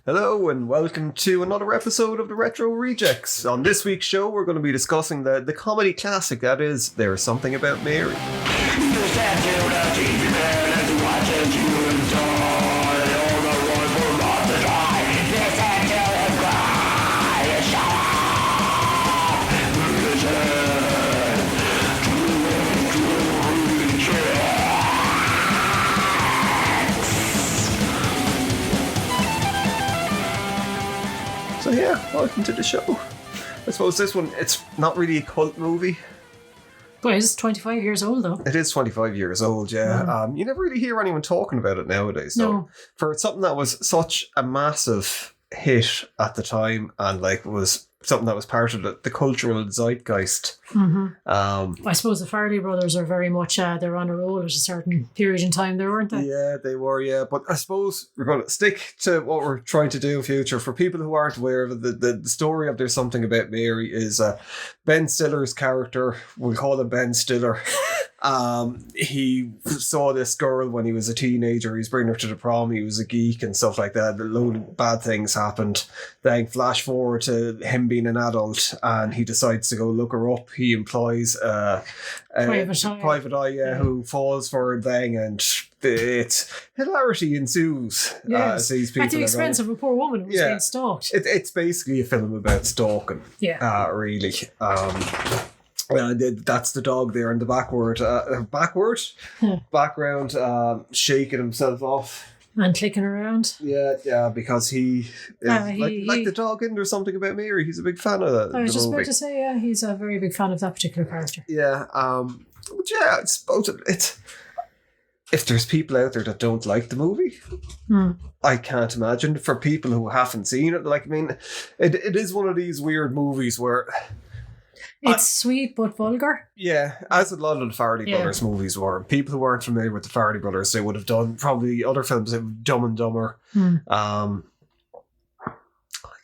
Hello and welcome to another episode of the Retro Rejects. On this week's show, we're going to be discussing the comedy classic that is There's Something About Mary. So yeah, welcome to the show. I suppose this one, it's not really a cult movie. But it's 25 years old though. It is 25 years old, yeah. You never really hear anyone talking about it nowadays. So No. for something that was such a massive hit at the time and like was something that was part of the cultural zeitgeist. Mm-hmm. I suppose the Farrelly brothers are very much, they're on a roll at a certain period in time there, weren't they? Yeah, they were, yeah. But I suppose we're going to stick to what we're trying to do in future. For people who aren't aware of it, the story of There's Something About Mary is Ben Stiller's character, we'll call him Ben Stiller. He saw this girl when he was a teenager. He was bringing her to the prom. He was a geek and stuff like that. A load of bad things happened. Then flash forward to him being an adult and he decides to go look her up. He employs a private eye who falls for her thing, and it's hilarity ensues as these people at the expense of a poor woman who was being stalked. It's basically a film about stalking. Yeah, really. That's the dog there in the background, shaking himself off. And clicking around. Yeah, because he is like the dog in There's Something About Mary. He's a big fan of that. I was just about to say, he's a very big fan of that particular character. Yeah, but yeah, I suppose it's if there's people out there that don't like the movie, I can't imagine. For people who haven't seen it, like, I mean, it is one of these weird movies where it's sweet but vulgar. Yeah, as a lot of the Farrelly Brothers movies were. People who weren't familiar with the Farrelly Brothers, they would have done probably other films like Dumb and Dumber. I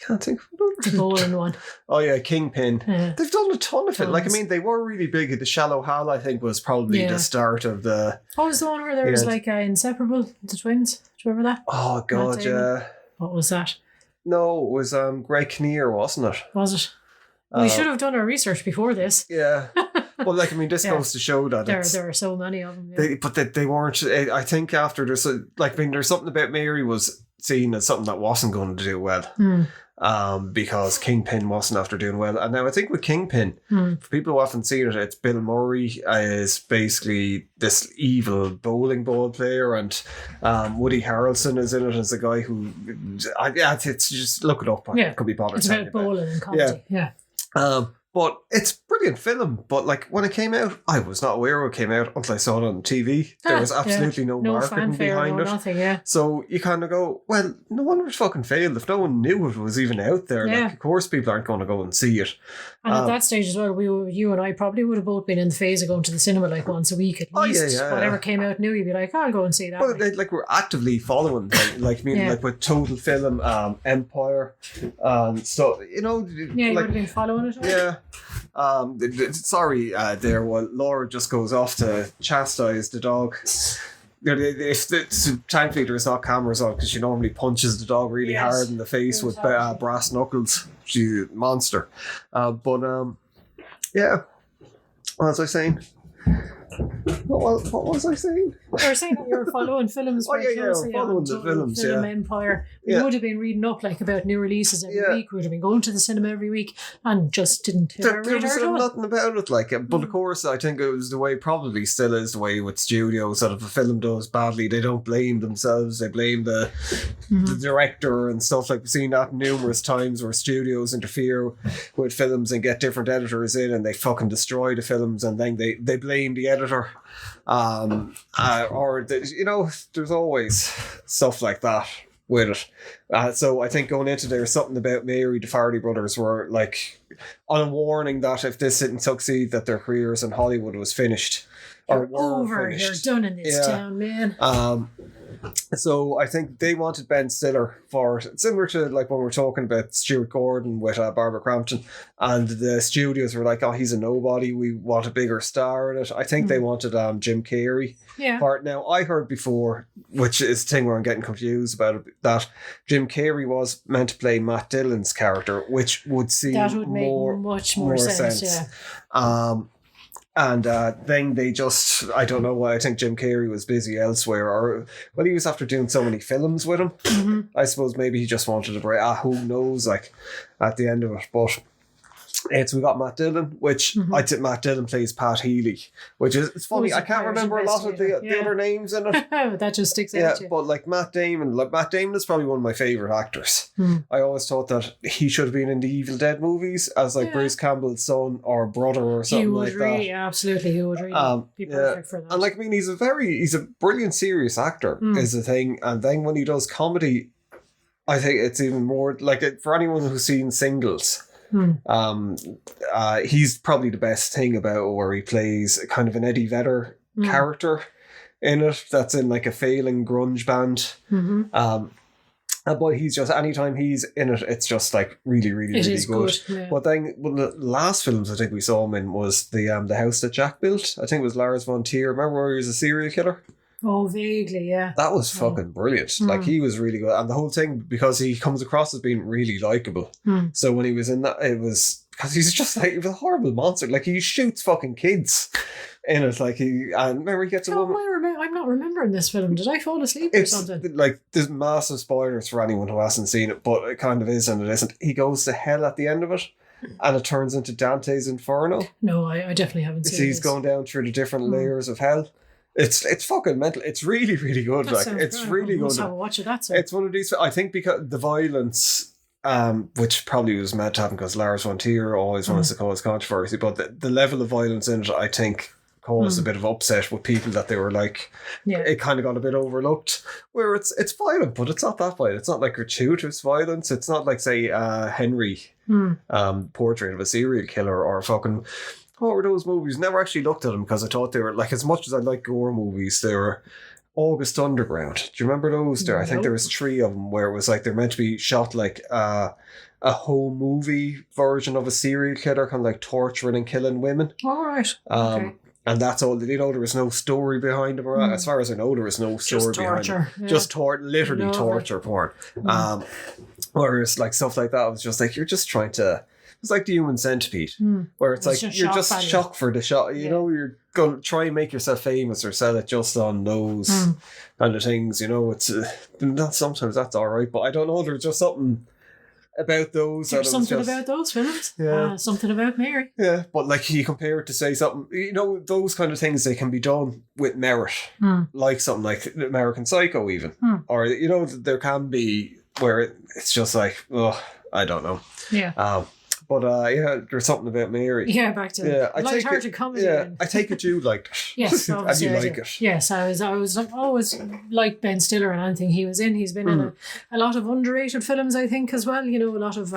can't think of another. The bowling one. Oh yeah, Kingpin. Yeah. They've done a ton of it. Like, I mean, they were really big. The Shallow Hal, I think, was probably the start of the... What was the one where there was like Inseparable, the twins? Do you remember that? Oh God, yeah. What was that? No, it was Greg Kinnear, wasn't it? Was it? We should have done our research before this. Yeah. Well, like, I mean, this goes to show that there are so many of them. Yeah. They weren't. I think after There's Something About Mary was seen as something that wasn't going to do well. Because Kingpin wasn't after doing well. And now I think with Kingpin, for people who haven't seen it, it's Bill Murray is basically this evil bowling ball player, and Woody Harrelson is in it as a guy who, it's just look it up. I could be bothered. It's about bowling and comedy. Yeah. But it's a brilliant film. But like when it came out, I was not aware it came out until I saw it on TV. There was absolutely no marketing behind it. Nothing, So you kind of go, well, no wonder it fucking failed. If no one knew it was even out there, like, of course people aren't going to go and see it. And at that stage as well, you and I probably would have both been in the phase of going to the cinema like once a week at least. Whatever came out new, you'd be like, I'll go and see that. But like we're actively following them. Like like with Total Film, Empire, so you know. Yeah, you would have been following it. Yeah. Sorry, there. While Laura just goes off to chastise the dog. Thankfully, there's not cameras on because she normally punches the dog really hard in the face with brass knuckles. She's a monster. Yeah. What was I saying? What was I saying? You were saying that you were following films very closely. Following the films, Film Empire. We would have been reading up like about new releases every week. We would have been going to the cinema every week and just didn't hit our radar. There was nothing about it, like. But of course, I think it was the way, probably still is the way with studios, that if a film does badly, they don't blame themselves. They blame the director and stuff. Like, we've seen that numerous times where studios interfere with films and get different editors in and they fucking destroy the films, and then they blame the editor. There's always stuff like that with it. So I think going into There's Something About Mary, the Farrelly brothers were like on a warning that if this didn't succeed, that their careers in Hollywood was finished. You're over. Finished. You're done in this town, man. So I think they wanted Ben Stiller for similar to like when we're talking about Stuart Gordon with Barbara Crampton, and the studios were like, "Oh, he's a nobody. We want a bigger star in it." I think they wanted Jim Carrey for it. Now I heard before, which is the thing where I'm getting confused about it, that Jim Carrey was meant to play Matt Dillon's character, which would seem make much more sense. Yeah. And then they just, I don't know why, I think Jim Carrey was busy elsewhere, or, well, he was after doing so many films with him. Mm-hmm. I suppose maybe he just wanted a break. Who knows, like, at the end of it. But we got Matt Dillon, which I think Matt Dillon plays Pat Healy, which is, it's funny, I can't remember a lot of the other names in it. That just sticks out. Yeah, but like Matt Damon is probably one of my favourite actors. I always thought that he should have been in the Evil Dead movies as like Bruce Campbell's son or brother or something like that. Absolutely, he would really be perfect for that. And like, I mean, he's a brilliant serious actor is the thing. And then when he does comedy, I think it's even more like, for anyone who's seen Singles, he's probably the best thing about it, where he plays kind of an Eddie Vedder character in it that's in like a failing grunge band. But he's just, anytime he's in it, it's just like really, really, really good. Yeah. But then one of the last films I think we saw him in was the House That Jack Built. I think it was Lars von Trier. Remember where he was a serial killer? Oh, vaguely, yeah. That was fucking brilliant. Like, he was really good. And the whole thing, because he comes across as being really likeable. So when he was in that, it was, because he's just like, he was a horrible monster. Like, he shoots fucking kids in it. Like, and remember he gets a woman. I'm not remembering this film. Did I fall asleep or something? Like, there's massive spoilers for anyone who hasn't seen it, but it kind of is and it isn't. He goes to hell at the end of it. And it turns into Dante's Inferno. No, I definitely haven't seen it. He's going down through the different layers of hell. It's fucking mental. It's really, really good. That like, it's good. really good. Have a watch of that. It's one of these. I think because the violence, which probably was meant to happen because Lars von Trier always wants to cause controversy, but the level of violence in it, I think, caused a bit of upset with people that they were like, it kind of got a bit overlooked. Where it's violent, but it's not that violent. It's not like gratuitous violence. It's not like, say, Henry, Portrait of a Serial Killer, or fucking. What were those movies? Never actually looked at them because I thought they were like, as much as I like gore movies, they were August Underground. Do you remember those? I think there was 3 of them where it was like they're meant to be shot like a home movie version of a serial killer, kind of like torturing and killing women. All right. Okay. And that's all. There was no story behind them. As far as I know, there was no story behind them. Yeah. Just literally torture porn. Whereas like stuff like that, I was just like, you're just trying to. It's like the Human Centipede, where it's like you're just shocked for the shot. You know, you're going to try and make yourself famous or sell it just on those kind of things. You know, it's not sometimes that's all right, but I don't know. There's just something about those. There's something about those films. Yeah, something about Mary. Yeah, but like you compare it to say something. You know, those kind of things, they can be done with merit, like something like American Psycho, even, or you know, there can be where it's just like, oh, I don't know. Yeah. But there's something about Mary. Yeah, back to light-hearted comedy. Yeah, I take it you liked it. Yes, obviously and you like it. Yes, I was always liked Ben Stiller and anything he was in. He's been in a lot of underrated films, I think, as well. You know, a lot of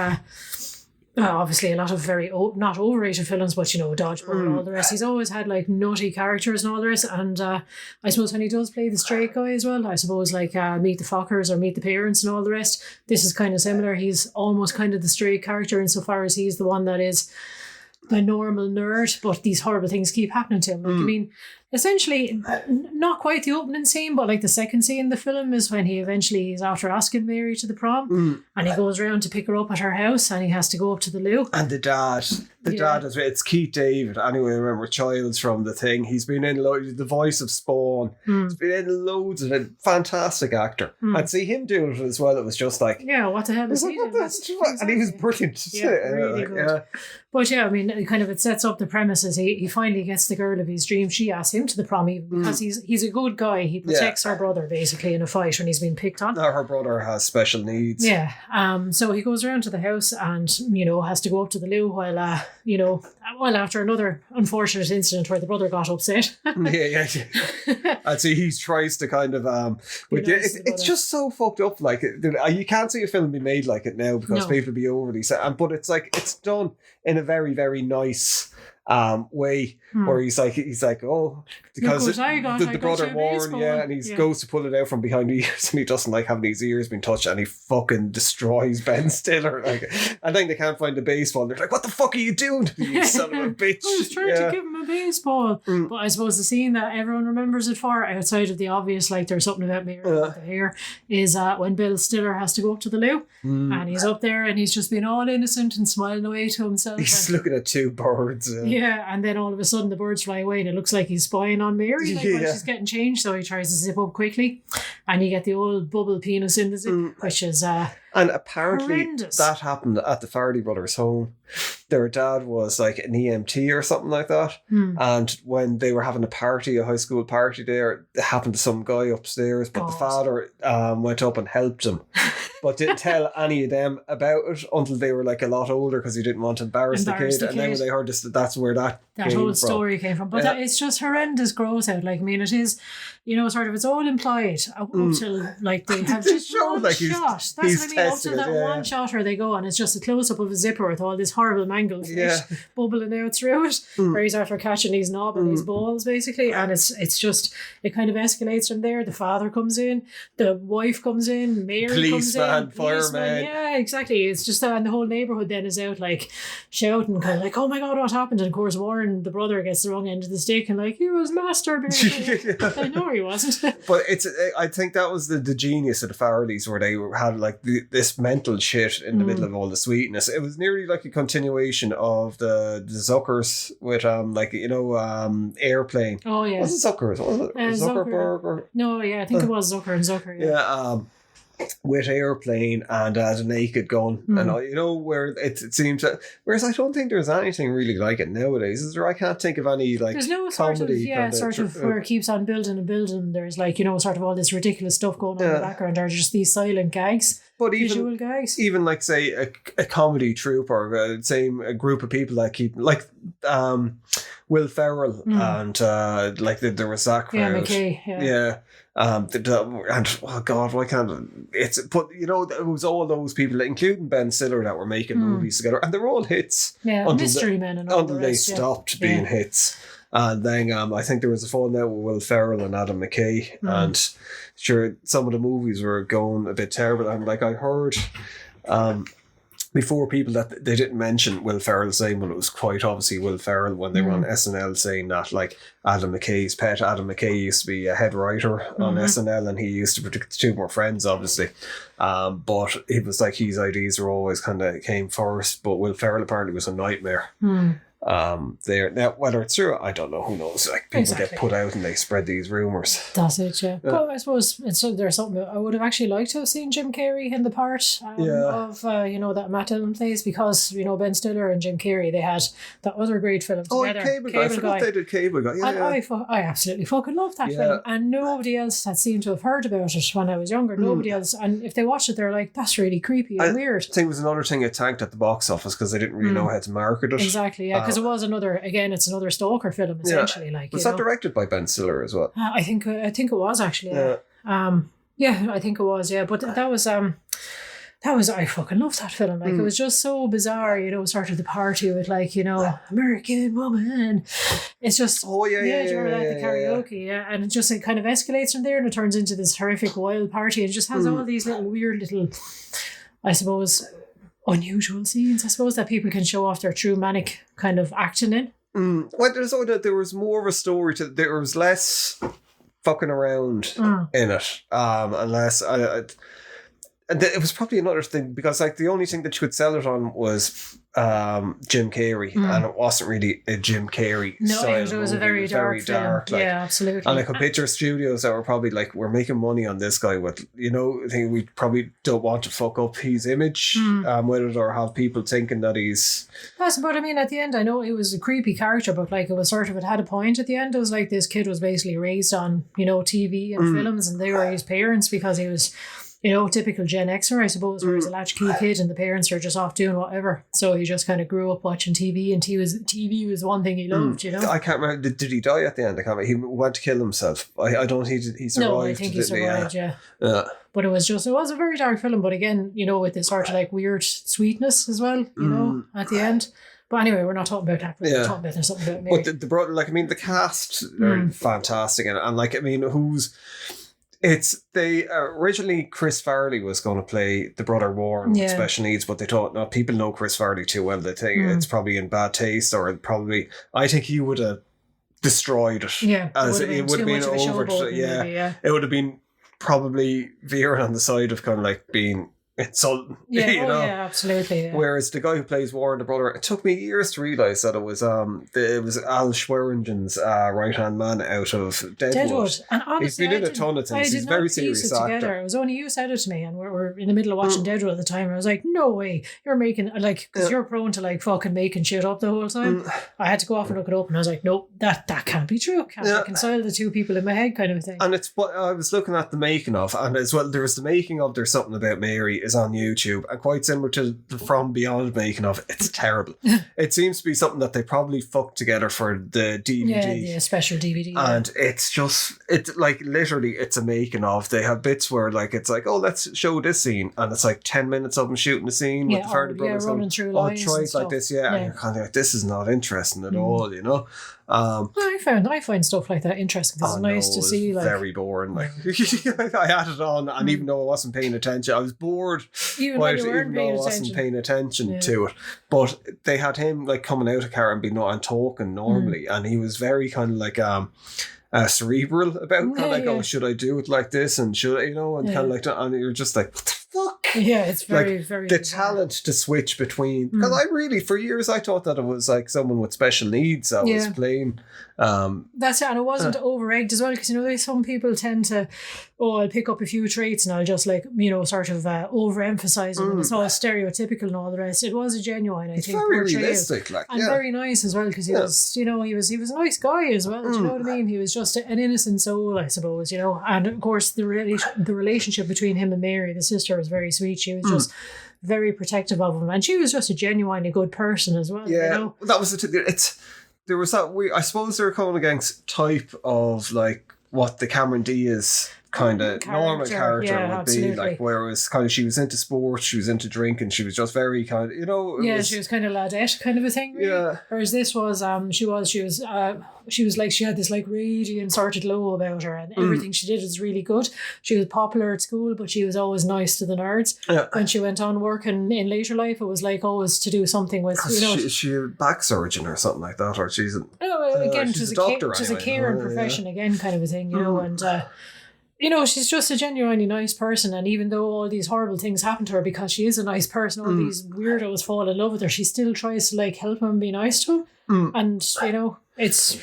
obviously a lot of very not overrated films, but you know, Dodgeball and all the rest. He's always had like nutty characters and all the rest. And I suppose when he does play the straight guy as well, I suppose like Meet the Fockers or Meet the Parents and all the rest, this is kind of similar. He's almost kind of the straight character insofar as he's the one that is the normal nerd, but these horrible things keep happening to him. Like, I mean, essentially, not quite the opening scene, but like the second scene in the film is when he eventually is after asking Mary to the prom, and he goes around to pick her up at her house, and he has to go up to the loo. And the dad is it's Keith David. Anyway, remember Childs from The Thing. He's been in the voice of Spawn. He's been in loads of it. Fantastic actor. I'd see him do it as well. It was just like, what the hell is he doing? And he was brilliant. Yeah, really good. Yeah. But I mean, it sets up the premises. He finally gets the girl of his dreams. She asks him to the prom even because he's a good guy. He protects her brother basically in a fight when he's been picked on. Her brother has special needs. Yeah. So he goes around to the house and has to go up to the loo while after another unfortunate incident where the brother got upset. yeah. I'd say he tries to kind of it's just so fucked up. Like you can't see a film be made like it now because people be overly set. But it's like it's done in a very, very nice way where he's like, oh, because the brother Warren, and he goes to pull it out from behind the ears, and he doesn't like having his ears being touched, and he fucking destroys Ben Stiller. Like, and then they can't find the baseball. They're like, what the fuck are you doing, you son of a bitch? I was trying to give him a baseball. But I suppose the scene that everyone remembers it for, outside of the obvious, like there's something about Mary with the hair, is when Bill Stiller has to go up to the loo, and he's up there and he's just being all innocent and smiling away to himself. He's looking at two birds. And then all of a sudden the birds fly away and it looks like he's spying on Mary when she's getting changed, so he tries to zip up quickly and you get the old bubble penis in the zip, which is and apparently horrendous. That happened at the Farley brothers' home. Their dad was like an EMT or something like that, and when they were having a high school party there, it happened to some guy upstairs, but the father went up and helped him, but didn't tell any of them about it until they were like a lot older, because he didn't want to embarrass the kid. And then when they heard this, that's where that whole story came from. But it's just horrendous gross out. Like, I mean, it is, sort of, it's all implied up till like they have just one like shot. That's what I mean. Up to that one shot where they go, and it's just a close up of a zipper with all this horrible mangled fish bubbling out through it, where he's after catching his knob and his balls basically, and it's just, it kind of escalates from there. The father comes in, the wife comes in, Mary comes in, fireman. Yeah, exactly. It's just and the whole neighborhood then is out like shouting, kind of like, oh my god, what happened? And of course Warren, the brother, gets the wrong end of the stick and like, he was masturbating. I know he wasn't. But I think that was the genius of the Farleys, where they had like this mental shit in the middle of all the sweetness. It was nearly like a continuation of the Zuckers with Airplane. Oh yeah, was it Zuckers? Was it Zuckerberg? Or? No, yeah, I think it was Zucker and Zucker. Yeah. With Airplane and the Naked Gun, and where it seems that, whereas I don't think there's anything really like it nowadays. Is there? I can't think of any like. There's no comedy sort of where it keeps on building and building. There's like sort of all this ridiculous stuff going on in the background. Or just these silent gags. But visual gags. Even like say a comedy troupe or a group of people that keep like Will Ferrell and like there was that crowd. Yeah, McKay. Yeah. And oh god, why can't it's? But it was all those people, including Ben Stiller, that were making movies together, and they're all hits. Yeah, Mystery Men and all until they stopped being hits. And then I think there was a falling out with Will Ferrell and Adam McKay, and sure, some of the movies were going a bit terrible. And like I heard before, people that they didn't mention Will Ferrell saying, well, it was quite obviously Will Ferrell when they were on SNL saying that, like, Adam McKay's pet. Adam McKay used to be a head writer on SNL, and he used to predict the Two More Friends, obviously. But it was like his ideas were always kind of came first, but Will Ferrell apparently was a nightmare. There now, whether it's true, I don't know. Who knows? Like, people get put out and they spread these rumors. That's it, yeah. But I suppose there's something I would have actually liked to have seen Jim Carrey in the part of that Matt Dillon plays, because Ben Stiller and Jim Carrey, they had that other great film together. Cable Guy. I forgot they did Cable Guy. I absolutely fucking loved that film, and nobody else had seemed to have heard about it when I was younger. Nobody else, and if they watched it, they're like, that's really creepy and weird. I think it was another thing it tanked at the box office because they didn't really know how to market it. Exactly, yeah. Because it was it's another stalker film essentially. Like, was that directed by Ben Stiller as well? I think it was actually. Yeah. I think it was. Yeah, but that was I fucking loved that film. Like, it was just so bizarre. Sort of the party with like American Woman. It's just do you remember that, the karaoke? Yeah, and it kind of escalates from there, and it turns into this horrific wild party, and just has all these little weird little, I suppose, unusual scenes, I suppose, that people can show off their true manic kind of acting in. Well, there was more of a story to. There was less fucking around in it, unless it was probably another thing, because like the only thing that you could sell it on was Jim Carrey, and it wasn't really a Jim Carrey style. It was a very dark film. Like, yeah, absolutely. And I could picture studios that were probably like, we're making money on this guy with, I think we probably don't want to fuck up his image with it, or have people thinking that he's... Yes, but I mean, at the end, I know he was a creepy character, but like, it had a point at the end. It was like, this kid was basically raised on, TV and films, and they were his parents, because he was typical Gen Xer, I suppose, where he's a latchkey kid and the parents are just off doing whatever. So he just kind of grew up watching TV, and TV was one thing he loved, I can't remember. Did he die at the end? I can't remember. He went to kill himself. I don't think he survived. No, I think he survived, yeah. But it was a very dark film, but again, with this sort of like weird sweetness as well, at the end. But anyway, we're not talking about that. We're talking about there's something about Mary. But the brother, the cast are fantastic, they originally Chris Farley was going to play the brother Warren with special needs, but they thought, no, people know Chris Farley too well. They think it's probably in bad taste, or I think he would have destroyed it. Yeah, it would have been over. It would have been probably veering on the side of kind of like being insulting. Yeah, yeah, absolutely. Yeah. Whereas the guy who plays Warren, the brother, it took me years to realise that it was Al Schweringen's right hand man out of Deadwood. And honestly, he's been in a ton of things. He's a very serious actor. It was only you said it to me, and we're in the middle of watching Deadwood at the time. And I was like, no way, you're making because you're prone to like fucking making shit up the whole time. I had to go off and look it up, and I was like, nope, that can't be true. Can't reconcile the two people in my head, kind of thing. And it's what I was looking at the making of, and as well, there was the making of There's Something About Mary is on YouTube, and quite similar to the From Beyond making of. It's terrible. It seems to be something that they probably fucked together for the DVD. Yeah, special DVD. And it's like literally it's a making of. They have bits where like it's like, oh, let's show this scene, and it's like 10 minutes of them shooting the scene with the Farley brothers running through lines. Try it like this, and you're kind of like, this is not interesting at all, I find stuff like that interesting. It's nice to see. Like, very boring. Like I had it on, and even though I wasn't paying attention, I was bored. Even though I wasn't paying attention to it, but they had him like coming out of car and talking normally, and he was very kind of like cerebral about oh, should I do it like this, and should I, and kind of like that, and you're just like, what the fuck? Yeah, it's very, very the bizarre. Talent to switch between, because I really for years I thought that it was like someone with special needs that was playing. That's it, and it wasn't over-egged as well, because some people tend to, I'll pick up a few traits and I'll just like sort of overemphasize them, and it's all stereotypical and all the rest. It was a genuine, I think, very realistic, and very nice as well, because he was, he was a nice guy as well. Do you know what I mean? He was just an innocent soul, I suppose. And of course the relationship between him and Mary, the sister, was very sweet. She was just very protective of him, and she was just a genuinely good person as well. Yeah, that was there was that I suppose they're going against type of like what the Cameron Diaz kind of normal character would be, like, whereas kind of she was into sports, she was into drinking, she was just very kind of, she was kind of ladette kind of a thing, really. Yeah. Whereas this was she was like, she had this like radiant sort of glow about her, and everything she did was really good. She was popular at school, but she was always nice to the nerds. Yeah. When she went on working in later life, it was like always to do something with, she a back surgeon or something like that, or she's she's a doctor, she's a caring profession again, kind of a thing, and she's just a genuinely nice person, and even though all these horrible things happen to her because she is a nice person, all these weirdos fall in love with her, she still tries to like help him and be nice to him. And it's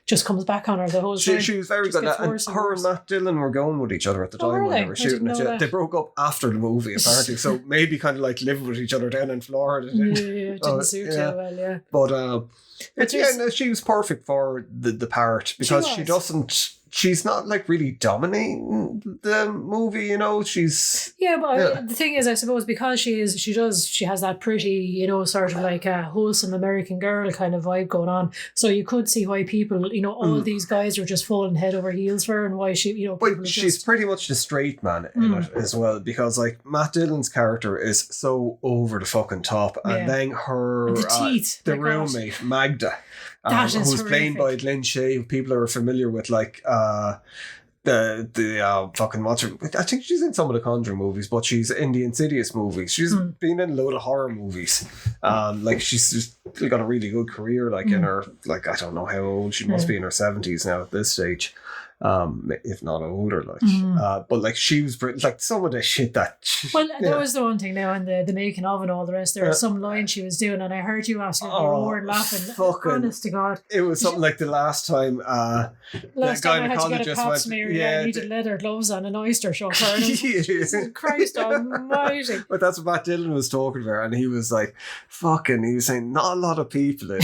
just comes back on her the whole time. She was very good, and her and Matt Dillon were going with each other at the time when they were shooting it. They broke up after the movie apparently, so maybe kind of like living with each other down in Florida. It didn't suit too well, but she was perfect for the part, because she's not like really dominating the movie, she's... Yeah, but the thing is, I suppose, because she has that pretty, sort of like a wholesome American girl kind of vibe going on. So you could see why people, all these guys are just falling head over heels for her, and why she, But she's pretty much the straight man in it as well, because like Matt Dillon's character is so over the fucking top, and then her... the teeth. The roommate, Magda. Who's played by Lynn Shay, who people are familiar with, like the fucking monster. I think she's in some of the Conjuring movies, but she's in the Insidious movies. She's been in a load of horror movies. Like she's just got a really good career. Like in her, like I don't know how old she must be, in her 70s now at this stage. If not older, like, but like she was like some of the shit that. That was the one thing now, in the making of and all the rest. There was some line she was doing, and I heard you absolutely roaring laughing. Honest to God, it was something like the last time. Last time I had to get a pap smear. I needed leather gloves on an oyster shucker. Christ Almighty! But that's what Matt Dillon was talking about, and he was like, "Fucking," he was saying, "Not a lot of people."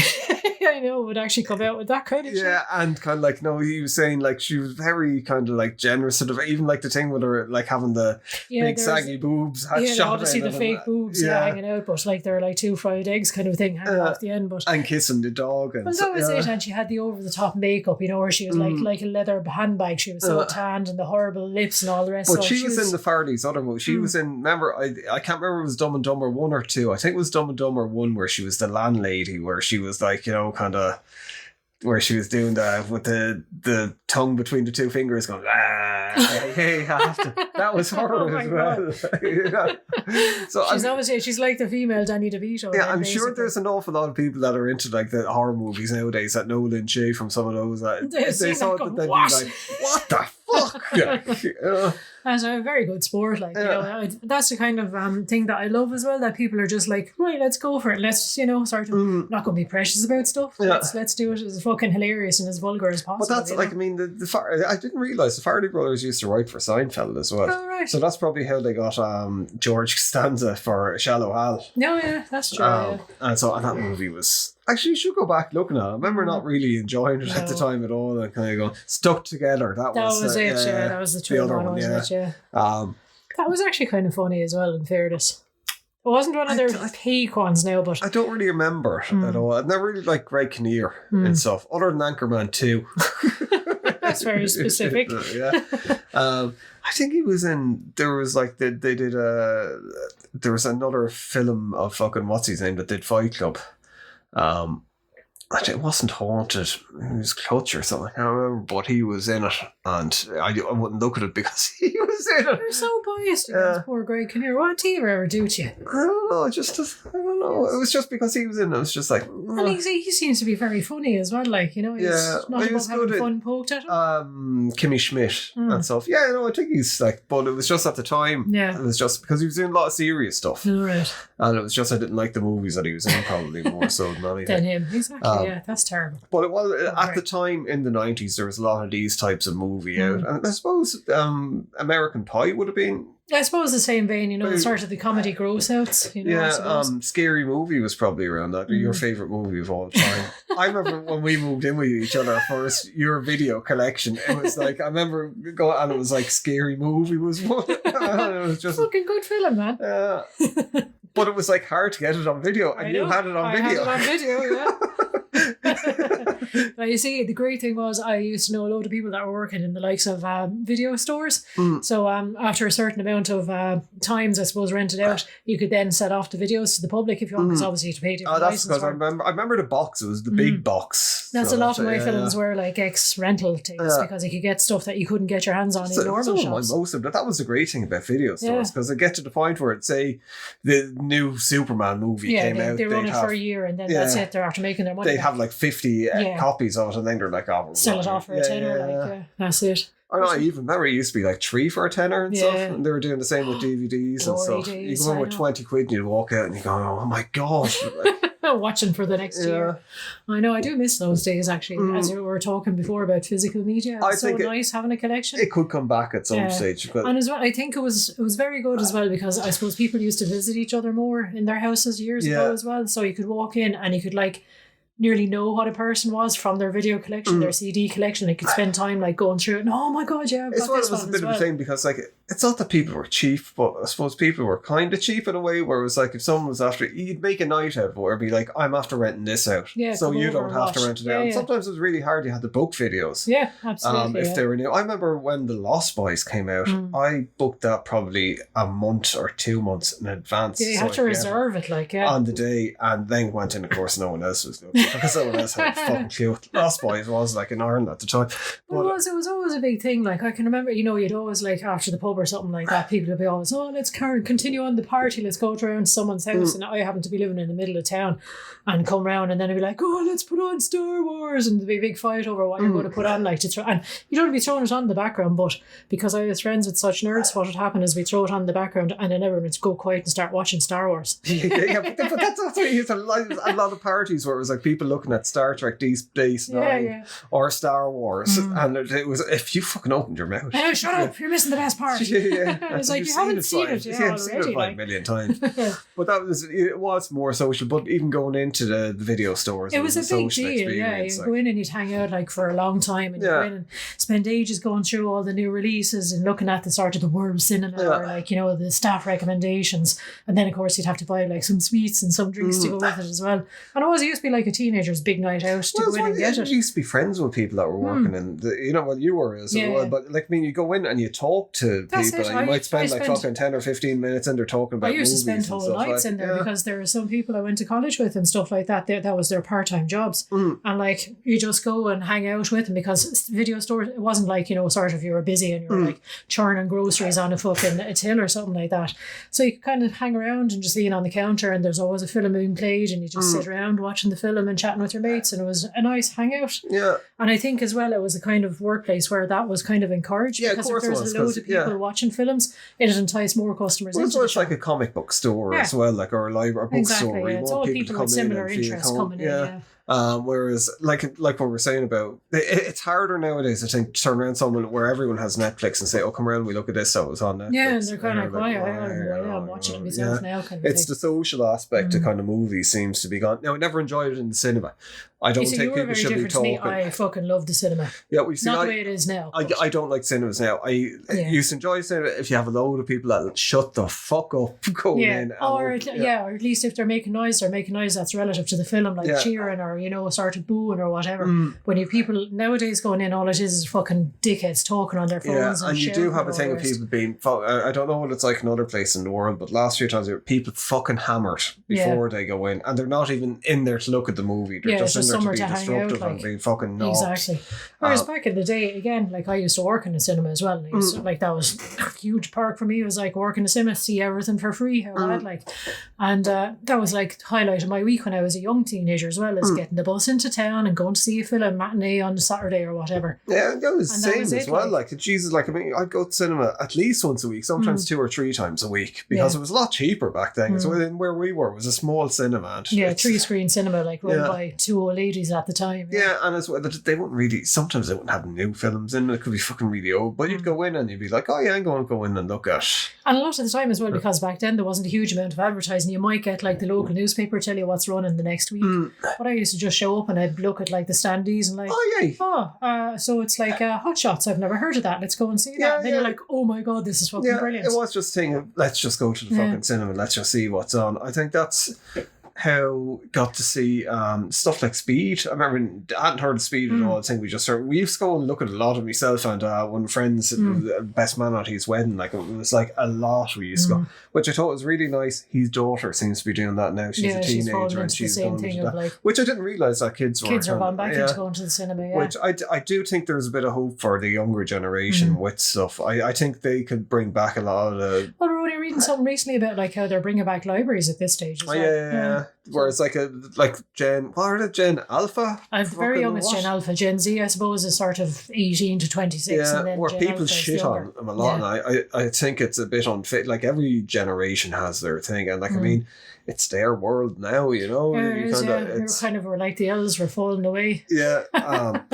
I know, would actually come out with that kind of shit. Yeah, and kind of like, no, he was saying like she was very kind of like generous, sort of, even like the thing with her like having the big there's- saggy boobs had Yeah, shot obviously in the it fake and, boobs hanging out, but like they're like 2 fried eggs kind of thing hanging off the end. But and kissing the dog. And well, that was it. And she had the over the top makeup, you know, where she was like a leather handbag. She was so tanned and the horrible lips and all the rest. But so she was in the Farley's other movie. She was in, remember, I can't remember if it was Dumb and Dumber 1 or 2. I think it was Dumb and Dumber 1 where she was the landlady, where she was like, you know, kind of, where she was doing that with the tongue between the two fingers going, hey, I have to. That was her Oh as well. Yeah. So she's like the female Danny DeVito. yeah, then, I'm sure basically. there's an awful lot of people that are into like the horror movies nowadays that know Lynn Shay from some of those. If they saw it, going, they'd be "What?" like, what the fuck? As a very good sport, like, you know, that's the kind of thing that I love as well, that people are just like, right, let's go for it. Let's, you know, sort of not going to be precious about stuff. Yeah. Let's do it as fucking hilarious and as vulgar as possible. But that's like, I mean, I didn't realise the Farley brothers used to write for Seinfeld as well. Oh, right. So that's probably how they got George Costanza for Shallow Hal. No, yeah, that's true. Yeah. And that movie was... Actually, you should go back looking at it. I remember not really enjoying it at the time at all. And kind of going, Stuck Together. That was it, yeah. That was the true other one, wasn't it? Yeah. That was actually kind of funny as well, in fairness. It wasn't one of their peak ones now, but... I don't really remember at all. I never really liked Greg Kinnear and stuff, other than Anchorman 2. That's very specific. Yeah. I think he was in... There was like... They did a... There was another film of fucking... What's his name? That did Fight Club. It wasn't Haunted. It was Clutch or something. I can't remember, but he was in it, and I wouldn't look at it because he was in it. You're so biased against poor Greg Kinnear. What did he ever do to you? I don't know. I don't know. It was just because he was in it. It was just like. And he seems to be very funny as well. Like, you know, he's not he above having fun poked at him. Kimmy Schmidt and stuff. Yeah, no, I think he's like, but it was just at the time. Yeah. It was just because he was doing a lot of serious stuff. All right. And it was just I didn't like the movies that he was in probably more so than anything. Than him. Exactly. Yeah, that's terrible. But it was at the time in the 90s, there was a lot of these types of movie out. And I suppose American Pie would have been. I suppose the same vein, you know, sort of the comedy gross outs, you know. Yeah, Scary Movie was probably around that. Your favourite movie of all time. I remember when we moved in with each other first, your video collection, it was like, I remember going, and it was like Scary Movie was one. It was just fucking good film, man. But it was like hard to get it on video, and you had it on video. I had it on video, yeah. Now, you see, the great thing was I used to know a load of people that were working in the likes of video stores. So after a certain amount of times, I suppose, rented out, you could then set off the videos to the public if you want, because obviously you had to pay different that's because I remember the box. It was the big box. That's a lot of my films were like ex-rental things because you could get stuff that you couldn't get your hands on in normal shops. Most of that was the great thing about video stores, because they get to the point where, say, the new Superman movie came out. They run it for a year and then that's it. They're after making their money. They'd have like 50 copies of it, and then they're like, oh, sell it off for a tenner. That's it. I know, I even remember it used to be like 3 for a tenner and stuff, and they were doing the same with DVDs and stuff. You go in with 20 quid and you'd walk out and you go, oh my god. Watching for the next year. I know, I do miss those days actually, as we were talking before about physical media. It's so nice having a collection. It could come back at some stage. But and as well, I think it was very good as well, because I suppose people used to visit each other more in their houses years ago as well. So you could walk in and you could like nearly know what a person was from their video collection, their CD collection. They could spend time like going through it and, oh my god, yeah, I've got this one. It was a bit of a thing, because like it's not that people were cheap, but I suppose people were kind of cheap in a way, where it was like if someone was after, you'd make a night out of it, or be like, I'm after renting this out, so you don't have to rent it out. And sometimes it was really hard. You had to book videos. Yeah, absolutely. If they were new. I remember when The Lost Boys came out, I booked that probably a month or 2 months in advance. Yeah, you had to reserve it on the day, and then went in. Of course, no one else was looking, because someone else had a fucking clue. Lost Boys was like in Ireland at the time. But it was always a big thing. Like I can remember, you know, you'd always like after the pub or something like that, people would be always, oh, let's continue on the party, let's go around to someone's house. And I happen to be living in the middle of town and come round, and then I'd be like, oh, let's put on Star Wars, and there'd be a big fight over what you're going to put on, like to throw. And you don't be throwing it on in the background, but because I was friends with such nerds, what would happen is we throw it on in the background and then everyone would go quiet and start watching Star Wars. But that's what you used to, a lot of parties where it was like people people looking at Star Trek Deep Space Nine or Star Wars, and it was, if you fucking opened your mouth. Oh, shut up, you're missing the best part. I was like, you haven't seen it I've seen it 5 million times. But it was more social, but even going into the video stores, it was a big deal, you go in and you'd hang out like for a long time, and you go in and spend ages going through all the new releases and looking at the sort of the world cinema or like, you know, the staff recommendations, and then of course you'd have to buy like some sweets and some drinks to go with it as well. And it used to be like a teenager's big night out to go in and get it. You used to be friends with people that were working in you know, well, you were as well, but like, I mean, you go in and you talk to people and you might spend like fucking 10 or 15 minutes in there talking about movies. I used to spend whole nights in there because there were some people I went to college with and stuff like that. That was their part-time jobs. And like, you just go and hang out with them, because video stores, it wasn't like, you know, sort of you were busy and you were like churning groceries on a fucking a till or something like that. So you could kind of hang around and just lean on the counter, and there's always a film being played, and you just sit around watching the film and chatting with your mates, and it was a nice hangout. And I think as well, it was a kind of workplace where that was kind of encouraged, because if there's a load of people watching films, it'd entice more customers into the it's like a comic book store as well, like, or a library, or bookstore. It's all people with similar interests coming in. Whereas, like what we're saying about, it's harder nowadays, I think, to turn around someone where everyone has Netflix and say, "Oh, come around, we look at this." So it was on Netflix. Yeah, and they're kind of like, I'm watching it myself now. Kind of it's the social aspect of kind of movies seems to be gone. Now, I never enjoyed it in the cinema. I don't think people should be talking. I fucking love the cinema. Yeah, we've seen not the way it is now. I don't like cinemas now. I used to enjoy cinema if you have a load of people that shut the fuck up going in. Or at least if they're making noise that's relative to the film, like cheering or, you know, sort of booing or whatever. When you people nowadays going in, all it is fucking dickheads talking on their phones. And you do have a thing of people being. I don't know what it's like in other places in the world, but last few times people fucking hammered before they go in, and they're not even in there to look at the movie. They're just in there to be disruptive and be fucking nuts. Exactly. Whereas back in the day, again, like I used to work in a cinema as well. And I used to, like, that was a huge perk for me. It was like working in a cinema, see everything for free. How bad, like, and that was like the highlight of my week when I was a young teenager as well, as getting the bus into town and going to see a film matinee on a Saturday or whatever. Yeah, that was the same as well. Like, Jesus, like, I mean, I'd go to cinema at least once a week, sometimes 2 or 3 times a week, because it was a lot cheaper back then. So where we were, it was a small cinema. 3-screen cinema, like run by 2 old ladies at the time. Yeah, and as well, they wouldn't really, sometimes they wouldn't have new films in it could be fucking really old, but you'd go in and you'd be like, oh yeah, I'm going to go in and look at. And a lot of the time as well, because back then there wasn't a huge amount of advertising, you might get like the local newspaper tell you what's running the next week. But I used to just show up and I'd look at like the standees and like, so it's like Hot Shots, I've never heard of that, let's go and see that. And then you're like, oh my god, this is fucking brilliant. It was just a thing of, let's just go to the fucking cinema, let's just see what's on. I think that's how got to see stuff like Speed. I remember I hadn't heard of Speed at all. I think we used to go and look at a lot of myself and one of my friends, best man at his wedding, like it was like a lot we used to go, which I thought was really nice. His daughter seems to be doing that now. She's a teenager and she's going to that, like, which I didn't realise that kids are going back into going to the cinema. Which I do think there's a bit of hope for the younger generation with stuff. I think they could bring back a lot of the. Well, we're only reading something recently about like how they're bringing back libraries at this stage. As well. Whereas like Gen Alpha? Very young as Gen Alpha. Gen Z, I suppose, is sort of 18 to 26. Yeah, and then where Gen people Alpha shit on them a lot. And I think it's a bit unfit. Like every generation has their thing. And like, I mean, it's their world now, you know. We're like the elves, we're falling away. Yeah.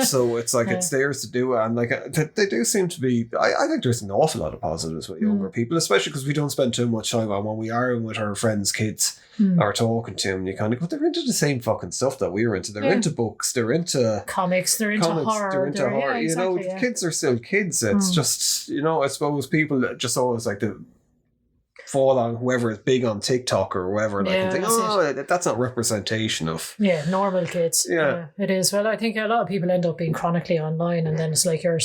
So it's like it's theirs to do. And like they do seem to be, I think there's an awful lot of positives with younger people, especially because we don't spend too much time on when we are with our friends' kids or talking to them. You kind of go, they're into the same fucking stuff that we were into. They're into books, they're into comics, they're into horror. They're into horror. Exactly, you know, kids are still kids. It's just, you know, I suppose people just always like to fall on whoever is big on TikTok or whoever, like, and think, that's not representation of normal kids. Yeah, it is. Well, I think a lot of people end up being chronically online, and then it's like your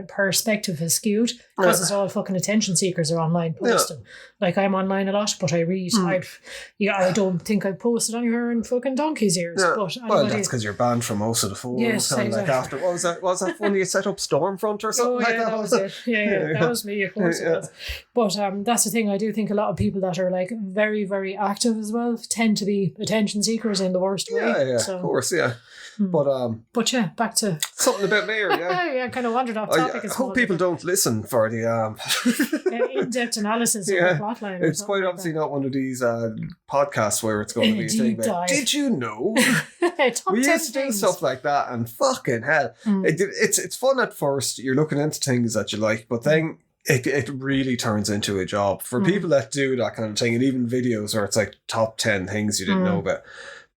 perspective is skewed because it's all fucking attention seekers are online posting. Like I'm online a lot, but I read. I don't think I've posted anywhere in fucking donkey's ears. But well, that's because you're banned from most of the forums. Yes, exactly. Like after what was that when you set up Stormfront or something like that? That was it. That was me. Of course it was. But that's the thing. I do think a lot lot of people that are like very, very active as well tend to be attention seekers in the worst way. Yeah, So, of course, yeah. But yeah, back to something about Mary, yeah. yeah, kind of wandered off topic. I hope people don't listen for the in-depth analysis of the plotline. It's quite obviously not one of these podcasts where it's going to be a thing about, did you know? We used to do stuff like that, and fucking hell. It's fun at first. You're looking into things that you like, but then it really turns into a job. For people that do that kind of thing, and even videos where it's like top 10 things you didn't know about.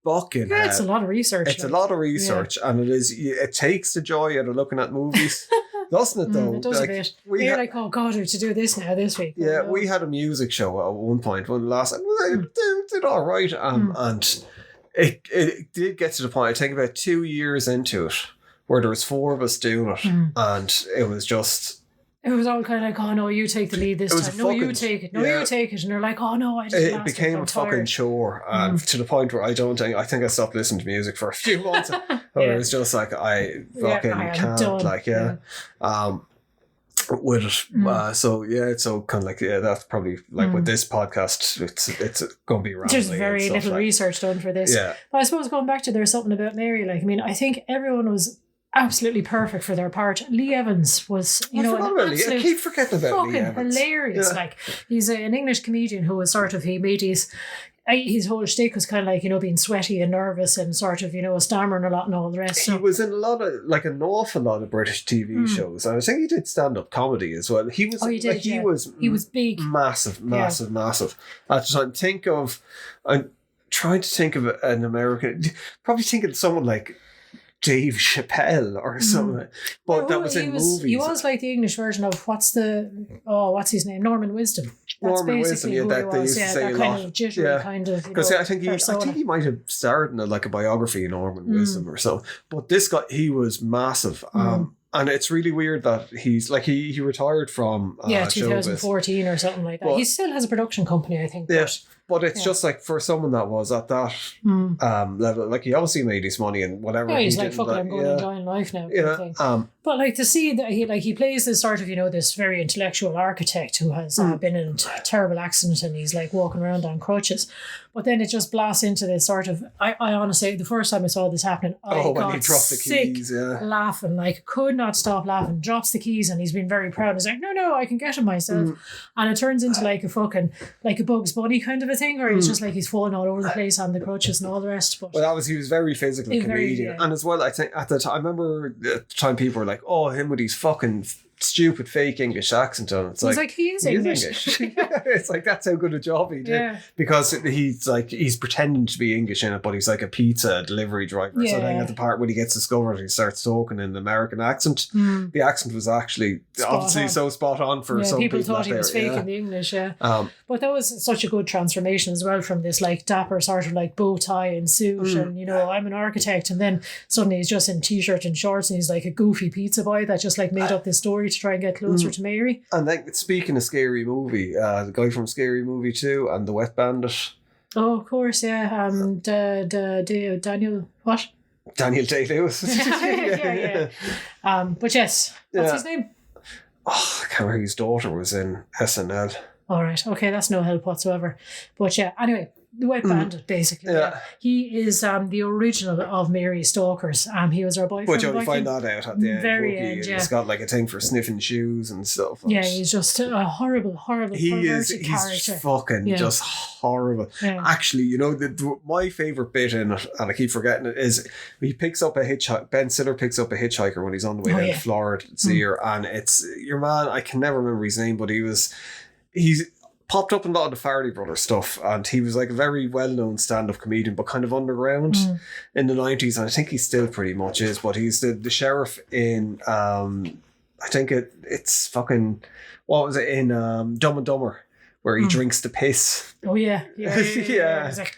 Fucking hell. It's a lot of research. It's a lot of research, and it takes the joy out of looking at movies. Doesn't it though? It does a bit. You're like, oh God, we have to do this now this week. Yeah, we had a music show at one point. One last, it did all right, and it did get to the point. I think about 2 years into it, where there was 4 of us doing it, and it was just. It was all kind of like, oh no, you take the lead this time. No, you take it. No, you take it. And they're like, oh no, I just. It became a fucking chore, to the point where I think I stopped listening to music for a few months. It was just like I can't, done. Like with it. So kind of like that's probably like with this podcast, it's going to be rambling. There's very little research done for this. Yeah, but I suppose going back to there's something about Mary. Like, I mean, I think everyone was absolutely perfect for their part. Lee Evans was, I keep forgetting about Lee Evans. Hilarious. Yeah. Like, he's an English comedian who was sort of, he made his whole shtick was kind of like, being sweaty and nervous and sort of, stammering a lot and all the rest. He was in an awful lot of British TV shows, and I think he did stand-up comedy as well. He was, he was big, massive. At the time, I'm trying to think of an American. Probably think of someone like Dave Chappelle or something, but that was in movies. He was like the English version of what's his name? Norman Wisdom. That's Norman Wisdom, that they used to say a lot. Kind of jittery kind of. Because I think he might have starred in a biography of Norman Wisdom or so. But this guy, he was massive. And it's really weird that he's like he retired from 2014 or something like that. But he still has a production company, I think. Yeah, but it's just like for someone that was at that level, like he obviously made his money and whatever. Yeah, he's like, fuck it, I'm going to enjoy life now. Yeah. But like to see that he plays this sort of this very intellectual architect who has been in a terrible accident and he's like walking around on crutches. But then it just blasts into this sort of. I honestly, the first time I saw this happening, I got when he dropped the keys, laughing, like could not stop laughing. Drops the keys and he's been very proud. He's like, no, I can get him myself. And it turns into like a Bugs Bunny kind of a thing, or he's just like he's falling all over the place on the crutches and all the rest. But he was very physical comedian, and as well, I think at the time, I remember at the time people were like, oh, him with his fucking stupid fake English accent on. It's like he is English. It's like that's how good a job he did because he's pretending to be English in it, but he's like a pizza delivery driver. So then at the part when he gets discovered, he starts talking in an American accent. The accent was actually obviously so spot on for some people. People thought he was faking the English. But that was such a good transformation as well from this like dapper sort of like bow tie and suit and I'm an architect, and then suddenly he's just in t-shirt and shorts and he's like a goofy pizza boy that just like made up this story to try and get closer to Mary. And then speaking of Scary Movie, the guy from Scary Movie 2 and The Wet Bandit. Oh, of course, yeah. Daniel what? Daniel Day-Lewis. yeah. But yes, what's his name? Oh, I can't remember. His daughter was in SNL. All right, okay, that's no help whatsoever. But yeah, anyway. The Wet Bandit, basically. Yeah. He is the original of Mary Stalkers. He was our boyfriend. But you only find that out at the end. Very end, He's got like a thing for sniffing shoes and stuff. Yeah, he's just a horrible character. He's fucking just horrible. Yeah. Actually, my favourite bit in it, and I keep forgetting it, is he picks up a hitchhiker. Ben Stiller picks up a hitchhiker when he's on the way down to Florida to see her, and it's your man. I can never remember his name, but he's popped up in a lot of the Farrelly Brothers stuff, and he was like a very well-known stand-up comedian, but kind of underground in the 90s, and I think he still pretty much is, but he's the sheriff in I think it's fucking, what was it, in Dumb and Dumber, where he drinks the piss. Oh yeah. He's like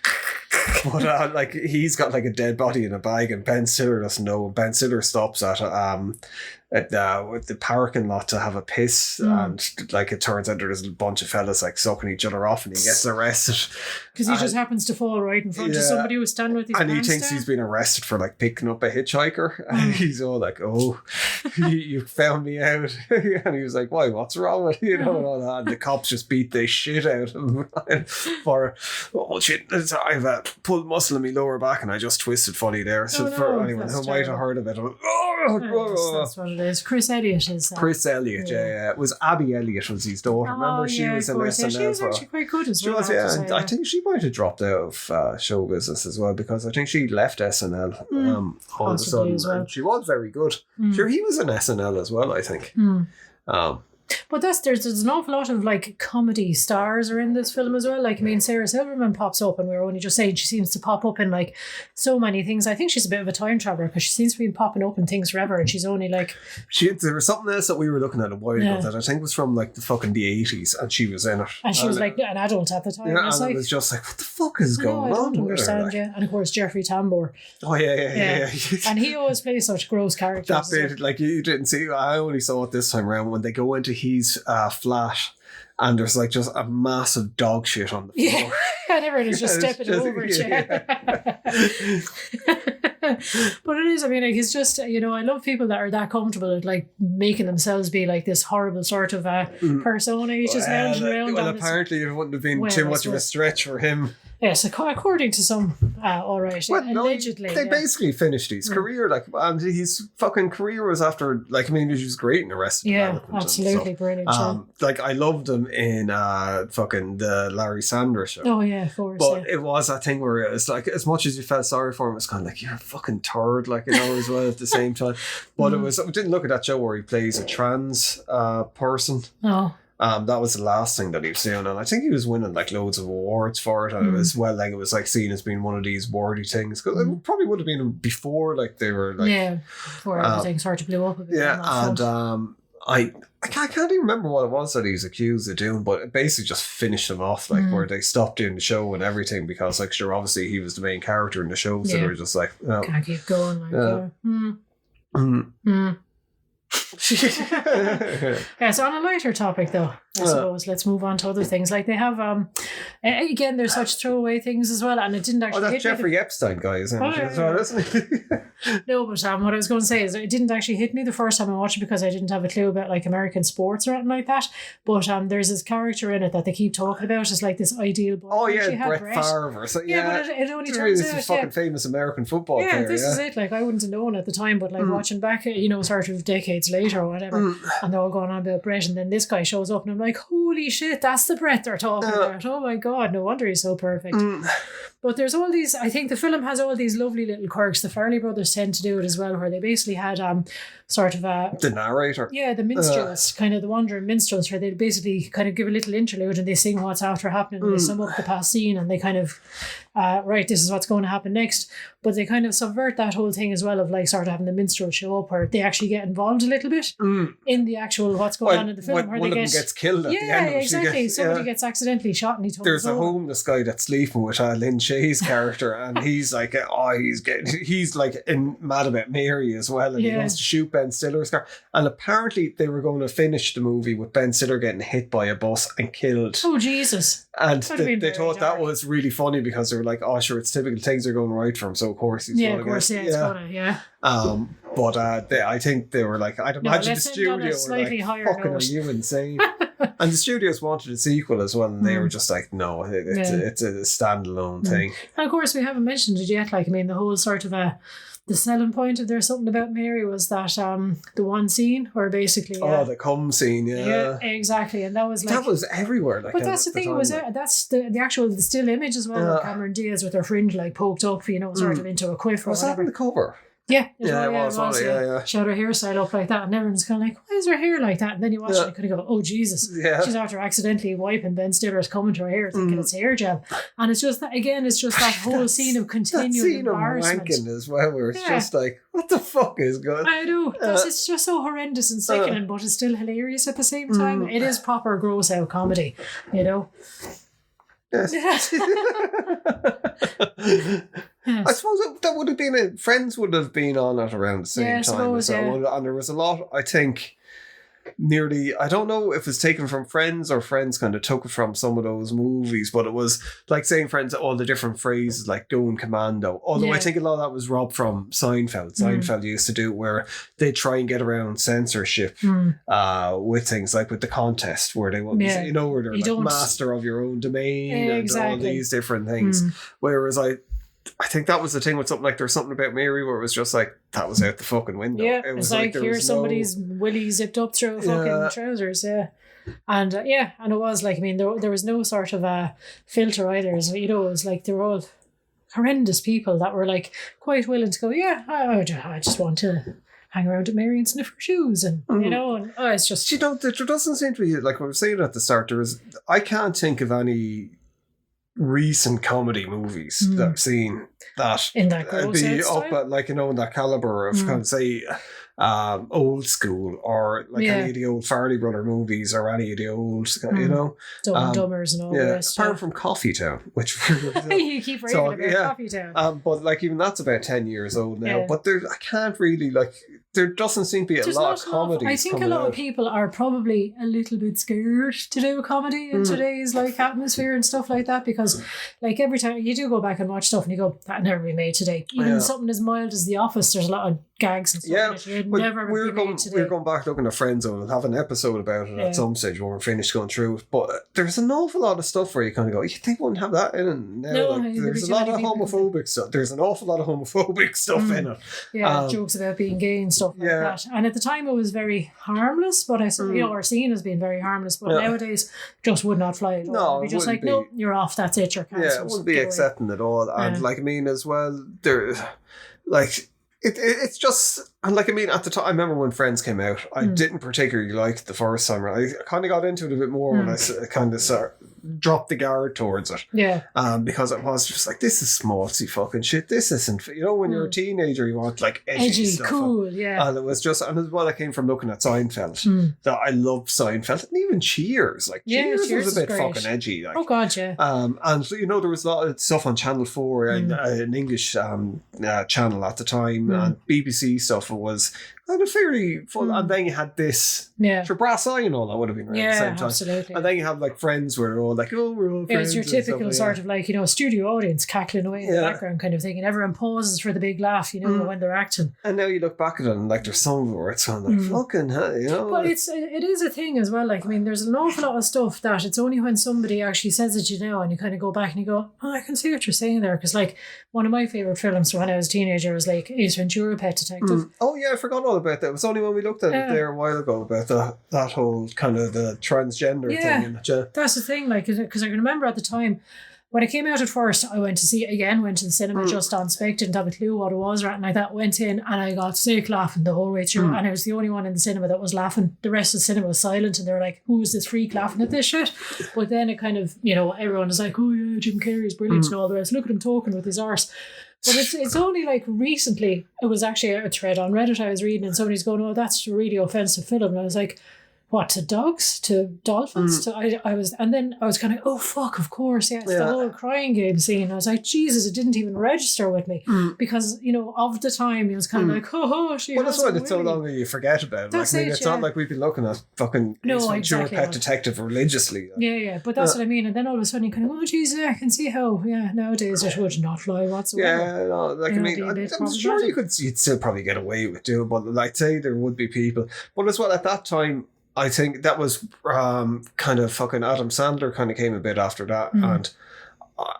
but he's got like a dead body in a bag, and Ben Stiller doesn't know. Ben Stiller stops at with the parking lot to have a piss, and like it turns out there's a bunch of fellas like sucking each other off, and he gets arrested because he just happens to fall right in front of somebody who's standing with his and he pants thinks down. he's been arrested for like picking up a hitchhiker, and he's all like, "Oh, you found me out," and he was like, "Why? What's wrong with you?" And all that. And the cops just beat the shit out of him for, "Oh shit, I've pulled muscle in my lower back and I just twisted funny there." So for anyone who might have heard of it, that's what it is. Chris Elliott is Chris Elliott, yeah. It was Abby Elliott was his daughter. Remember, she was in SNL. She was actually quite good as well. She was, yeah. And I think she might have dropped out of show business as well, because I think she left SNL all of a sudden. Well. And she was very good. Sure, he was in SNL as well, I think. But there's an awful lot of like comedy stars are in this film as well. Like, I mean, Sarah Silverman pops up, and we were only just saying she seems to pop up in like so many things. I think she's a bit of a time traveler, because she seems to be popping up in things forever, and she's only like... There was something else that we were looking at a while ago that I think was from like the 80s, and she was in it. And she was like an adult at the time. Yeah, and it was just like, what the fuck is going on? I don't understand, yeah. And of course, Jeffrey Tambor. Oh, yeah. And he always plays such gross characters. That bit, like, you didn't see, I only saw it this time around when they go into his flat, and there's like just a massive dog shit on the floor. Yeah, and everyone is just stepping over it. But it is, I mean, like, it's just, I love people that are that comfortable at like making themselves be like this horrible sort of persona. He's just lounging around. Well, apparently it wouldn't have been too much of a stretch for him. Yes, according to some, all right. Well, allegedly. They basically finished his career, like, and his fucking career was after, like, I mean, he was great in Arrested Development. Yeah, absolutely brilliant. Like, I loved him in fucking the Larry Sanders Show. Oh, yeah, of course. But it was that thing where it was like, as much as you felt sorry for him, it's kind of like, you're a fucking turd, like, as well at the same time. But I didn't look at that show where he plays a trans person. Oh. That was the last thing that he was doing, and I think he was winning like loads of awards for it, and it was it was like seen as being one of these worthy things, because it probably would have been before, like they were like before everything sort of blew up a bit. I can't even remember what it was that he was accused of doing, but it basically just finished him off, like where they stopped doing the show and everything, because like sure, obviously he was the main character in the show, so they were just like, no, can't keep going, like so on a lighter topic though, I suppose let's move on to other things. Like they have again, there's such throwaway things as well, and it didn't actually that's Jeffrey Epstein guy, isn't it? As well, isn't he? No, but what I was going to say is it didn't actually hit me the first time I watched it, because I didn't have a clue about like American sports or anything like that. But there's this character in it that they keep talking about. It's like this ideal boy. Oh yeah, Brett Favre. So, but it only turns out a fucking famous American football player. Yeah, this is it. Like I wouldn't have known at the time, but like watching back, sort of decades later or whatever, and they're all going on about Brett, and then this guy shows up, and I'm like, holy shit, that's the Brett they're talking about. Oh my god, no wonder he's so perfect. But there's all these, I think the film has all these lovely little quirks. The Farrelly brothers tend to do it as well, where they basically had sort of the narrator. Yeah, the minstrels, kind of the wandering minstrels, where they basically kind of give a little interlude and they sing what's after happening, and they sum up the past scene, and they kind of right, this is what's going to happen next. But they kind of subvert that whole thing as well, of like sort of having the minstrel show up, where they actually get involved a little bit in the actual what's going on in the film. Where one of them gets killed at the end. Yeah, exactly. Somebody gets accidentally shot, and he told there's a homeless guy that's sleeping with Lynn Shay's character, and he's like, he's like mad about Mary as well, and he wants to shoot Ben Stiller's car. And apparently they were going to finish the movie with Ben Stiller getting hit by a bus and killed. Oh Jesus! And they thought that was really funny, because they were like, oh sure, it's typical, things are going right for him, so of course he's it's gonna, but I think they were like, I'd imagine the studio were like, fucking are you insane? And the studios wanted a sequel as well, and they were just like, no, it's a standalone thing. And of course we haven't mentioned it yet, like, I mean, the whole sort of the selling point of There's Something About Mary was that the one scene where basically the cum scene, yeah, exactly, and that was like, that was everywhere, like, but that's the thing, was that's the actual still image as well of Cameron Diaz with her fringe like poked up, sort of into a quiff or was whatever. That in the cover? Yeah, it was. She had her hairstyle up like that, and everyone's kind of like, why is her hair like that? And then you watch it and you kind of go, oh Jesus, she's after accidentally wiping Ben Stiller's cum into her hair, thinking it's hair gel. And it's just that, again, it's just that whole scene of continued embarrassment. That scene of wanking as well, where it's just like, what the fuck is going on? I know, it's just so horrendous and sickening, but it's still hilarious at the same time. It is proper gross out comedy, Yes. Yes. I suppose that would have been Friends would have been on at around the same time. And there was a lot, I think, nearly, I don't know if it's taken from Friends or Friends kind of took it from some of those movies, but it was like saying Friends, all the different phrases like going commando. Although I think a lot of that was robbed from Seinfeld. Seinfeld used to do it where they try and get around censorship with things like with the contest where they want, where they're like master of your own domain and all these different things. Whereas I think that was the thing with something like There's Something About Mary where it was just like, that was out the fucking window. Yeah, it was like here's somebody's willy zipped up through fucking trousers, And and it was like, I mean, there was no sort of filter either. So, it was like they were all horrendous people that were like quite willing to go, I just want to hang around at Mary and sniff her shoes and, it's just... there doesn't seem to be, like we were saying at the start, I can't think of any recent comedy movies that I've seen that in that be up at, like, in that caliber of kind of say old school, or like any of the old Farley Brother movies or any of the old Dumb and Dumbers and all the rest. Apart from Coffee Town, which you keep raving about Coffee Town. But like even that's about 10 years old now. But I can't really there doesn't seem to be a lot of comedy. I think a lot of people are probably a little bit scared to do a comedy in today's like atmosphere and stuff like that, because like every time you do go back and watch stuff and you go, that never be made today. Even something as mild as The Office, there's a lot of gags and stuff that you'd never be made today. We're going back looking at Friends and we'll have an episode about it at some stage when we're finished going through it. But there's an awful lot of stuff where you kind of go, they wouldn't have that in it now. No, there's a lot of homophobic stuff. There's an awful lot of homophobic stuff in it. Yeah, jokes about being gay and stuff like that. And at the time it was very harmless, but I said, or seen as being very harmless, but nowadays just would not fly at all. No, it'd be just like, no, you're off, that's it, you're cancelled. Yeah, it wouldn't be accepting at all. And like, I mean, as well, it's just, and like, I mean, at the time, I remember when Friends came out, I didn't particularly like it the first time. I kind of got into it a bit more when I kind of dropped the guard towards it. Yeah. Because it was just like, this is schmaltzy fucking shit. This isn't, when you're a teenager, you want like edgy stuff. Cool, yeah. And it was just, and as well, I came from looking at Seinfeld, that I loved Seinfeld, and even Cheers. Like, Cheers was a bit fucking edgy. Like, oh, God, yeah. And, there was a lot of stuff on Channel 4, and an English channel at the time, and BBC stuff was kind of fairly fun. And then you had this for Brass Eye and all that would have been around the same time. Absolutely. And then you have like Friends where they're all like, oh, we're all friends. It's your typical sort of like, studio audience cackling away in the background kind of thing, and everyone pauses for the big laugh, when they're acting. And now you look back at it and like there's some where it's kind of like fucking hell, But it is a thing as well. Like, I mean, there's an awful lot of stuff that it's only when somebody actually says it to you now and you kind of go back and you go, oh, I can see what you're saying there. Because like one of my favourite films when I was a teenager was like Ace Ventura, Pet Detective. Oh yeah, I forgot all about that. It was only when we looked at it there a while ago about that whole kind of the transgender thing in it. Yeah. That's the thing, like, because I can remember at the time when it came out at first, I went to see it again, went to the cinema just on spec, didn't have a clue what it was or anything like that, went in and I got sick laughing the whole way through, and I was the only one in the cinema that was laughing. The rest of the cinema was silent and they were like, who is this freak laughing at this shit? But then it kind of, everyone was like, oh yeah, Jim Carrey's brilliant and all the rest. Look at him talking with his arse. But it's only like recently, it was actually a thread on Reddit I was reading and somebody's going, oh, that's a really offensive film. And I was like, what, to dogs? To dolphins? I was kind of, oh fuck, of course, it's the whole crying game scene. I was like, Jesus, it didn't even register with me because of the time it was kind of like, oh, she. Well, that's why it's so long that you forget about it. Like, I mean, it's not like we've been looking at fucking Pet Detective religiously. Yeah, but that's what I mean. And then all of a sudden you kind of, oh Jesus, I can see how nowadays it would not fly whatsoever. Yeah, no, like I mean, I'm sure you'd still probably get away with doing, but like say there would be people, but as well at that time. I think that was kind of fucking Adam Sandler kind of came a bit after that. And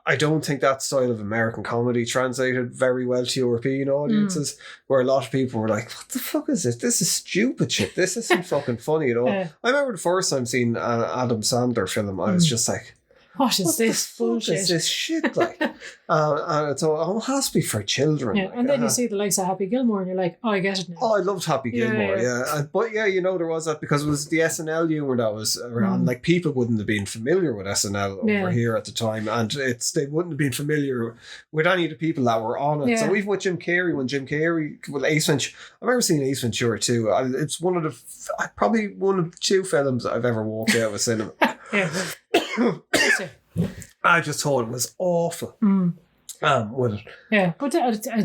I don't think that style of American comedy translated very well to European audiences, where a lot of people were like, what the fuck is this? This is stupid shit. This isn't fucking funny at all. I remember the first time seeing an Adam Sandler film, I was just like, what is this bullshit? What is this shit like? And it's all, it has to be for children. Yeah, like, and then you see the likes of Happy Gilmore and you're like, oh, I get it now. Oh, I loved Happy Gilmore, But there was that because it was the SNL humour that was around. Like, people wouldn't have been familiar with SNL over here at the time, and they wouldn't have been familiar with any of the people that were on it. Yeah. So even with Jim Carrey, Ace Ventura, I remember seeing Ace Ventura too. It's probably one of the two films that I've ever walked out of a cinema. I just thought it was awful. With it. Yeah, but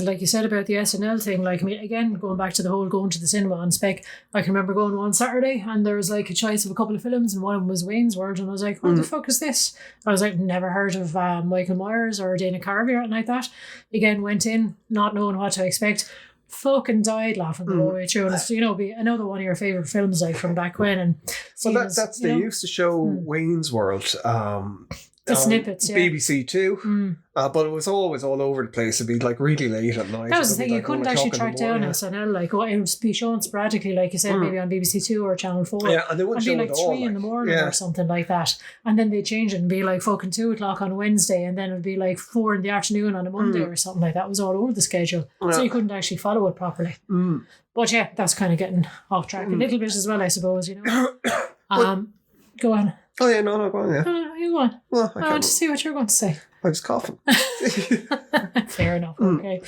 like you said about the SNL thing, like, I mean, again, going back to the whole going to the cinema on spec, I can remember going one Saturday and there was like a choice of a couple of films and one of them was Wayne's World and I was like, what the fuck is this? I was like, never heard of Michael Myers or Dana Carvey or anything like that. Again, went in not knowing what to expect. Fucking died laughing the whole way through. And it's, you know, be another one of your favourite films like from back when. And they used to show Wayne's World. The snippets, yeah. BBC Two, but it was always all over the place. It'd be like really late at night. That was the thing, you like couldn't actually track down SNL. Like, it would be shown sporadically, like you said, maybe on BBC Two or Channel 4. Yeah, and they wouldn't show be like it all, 3 in the morning or something like that. And then they'd change it and be like fucking 2 o'clock on Wednesday, and then it'd be like 4 in the afternoon on a Monday or something like that. It was all over the schedule. So you couldn't actually follow it properly. But yeah, that's kind of getting off track a little bit as well, I suppose, you know. Go on. Oh yeah, no, go on, yeah. You go on. Well, I want to see what you're going to say. I was coughing. Fair enough. Okay,